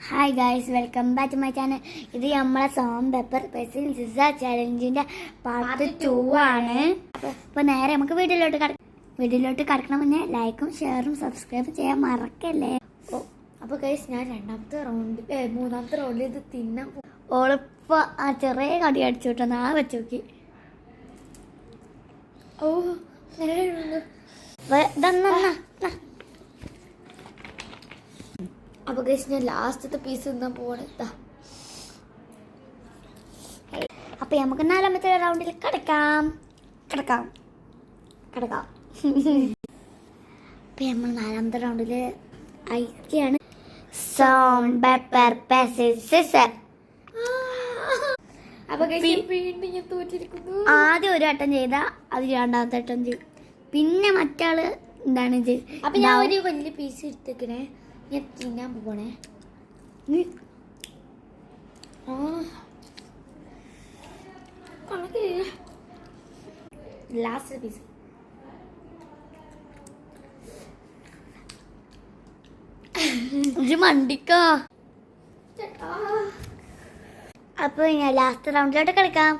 Hi guys, welcome back to my channel. ഇത് നമ്മളെ സോം പെപ്പർ പെസിൽ സിസ ചലഞ്ചിൻ്റെ പാർട്ട് 2 ആണ്. അപ്പോൾ നേരെ നമുക്ക് വീഡിയോയിലോട്ട് കടക്കണം. മുന്നേ ലൈക്കും ഷെയറും സബ്സ്ക്രൈബും ചെയ്യാൻ മറക്കല്ലേ. അപ്പോൾ ഗൈസ്, ഞാൻ മൂന്നാമത്തെ റൗണ്ടിൽ ഇത് തിന്നാൻ ഓളിപ്പോൾ ആ ചെറിയ കടി അടിച്ചു വിട്ടോ. നാളെ വെച്ച് നോക്കി. അപ്പോൾ ഗൈസ്, ഞാൻ ലാസ്റ്റത്തെ പീസ് തിന്നാൻ പോവാണ്. അപ്പോൾ നമുക്ക് നാലാമത്തെ റൗണ്ടിൽ കിടക്കാം. അപ്പോൾ നമ്മൾ നാലാമത്തെ റൗണ്ടിൽ ഐക്യാണ്. സോം പെപ്പർ പെസിൽ സിസർ. അപ്പോൾ വീണ്ടും ഞാൻ തോറ്റിരിക്കുന്നു. ആദ്യം ഒരു വട്ടം ചെയ്താൽ അത് രണ്ടാമത്തെ വട്ടം ചെയ്യും. പിന്നെ മറ്റാള് എന്താണ് അപ്പം ഞാൻ ഒരു വലിയ പീസ് എടുത്തേക്കണേ. ഞാൻ തിന്നാൻ പോണേ. Last piece. മണ്ടിക്കോ. അപ്പൊ ഞാൻ ലാസ്റ്റ് റൗണ്ടിലോട്ട് കളിക്കാം.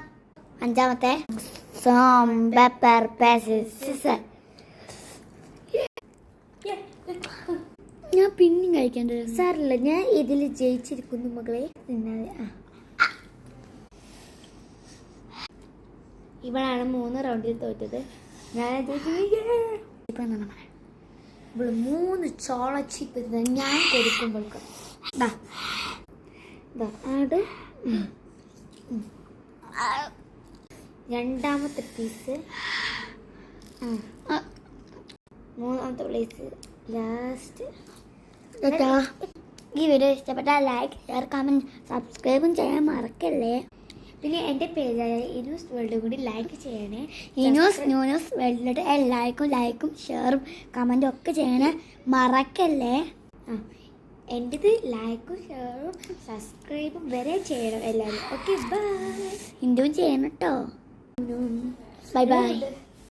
അഞ്ചാമത്തെ സോം പെപ്പർ പെസിൽ സിസർ. ഞാൻ പിന്നെയും കഴിക്കേണ്ടത് സാറില്ല, ഞാൻ ഇതിൽ ജയിച്ചിരിക്കുന്നു മകളെ. ഇവളാണ് 3 റൗണ്ടിൽ തോറ്റത്. ഞാൻ ഇവള് 3 ചോളച്ചിപ്പ് ഞാൻ കൊടുക്കുമ്പോൾക്ക് രണ്ടാമത്തെ പീസ്, മൂന്നാമത്തെ പ്ലേസ്, ലാസ്റ്റ്. ഈ വീഡിയോ ഇഷ്ടപ്പെട്ടാൽ ലൈക്ക്, ഷെയർ, കമൻറ്റ്, സബ്സ്ക്രൈബും ചെയ്യാൻ മറക്കല്ലേ. പിന്നെ എൻ്റെ പേജായ ഇനൂസ് വേൾഡ് കൂടി ലൈക്ക് ചെയ്യണേ. ന്യൂസ് വേൾഡിലോട്ട് എല്ലാവർക്കും ലൈക്കും ഷെയറും കമൻറ്റും ഒക്കെ ചെയ്യണേ മറക്കല്ലേ. എൻ്റെത് ലൈക്കും ഷെയറും സബ്സ്ക്രൈബും വരെ ചെയ്യണം എല്ലാവരും. Okay, bye. ഇന്ത്യയും ചെയ്യണം കേട്ടോ. Bye by.